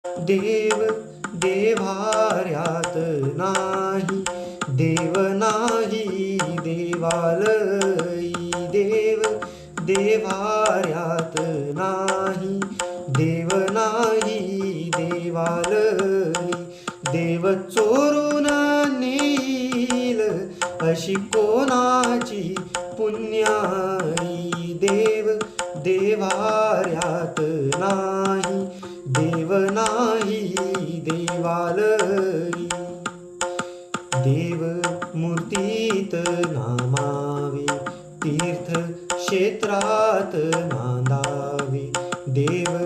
देव देव्हाऱ्यात नाही, देव नाही देवालयी. देव देव्हाऱ्यात नाही, देव नाही देवालयी. देव चोरून नेईल अशी कोणाची पुण्याई. देव देव्हाऱ्यात नाही, देव नाही देवालयी. देव मूर्तीत नामावे, तीर्थ क्षेत्रात नांदावे. देव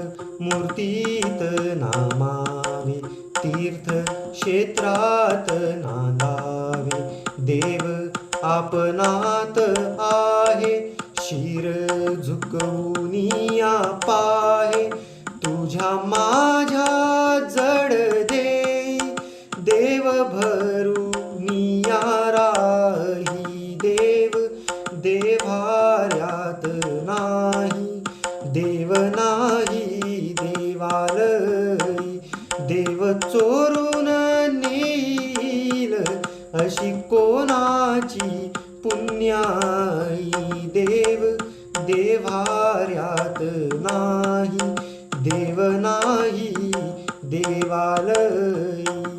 मूर्तीत नामावे, तीर्थ क्षेत्रात नांदावे. देव आपणात आहे, शिर झुकवूनिया पाहे. तुझ्या माझ्या जड देई, देव भरुनिया राही. देव देव्हाऱ्यात नाही, देव नाही देवालयी. देव चोरून नेईल अशी कोणाची पुण्याई. देव देव्हाऱ्यात नाही, देव नाही देवालयी.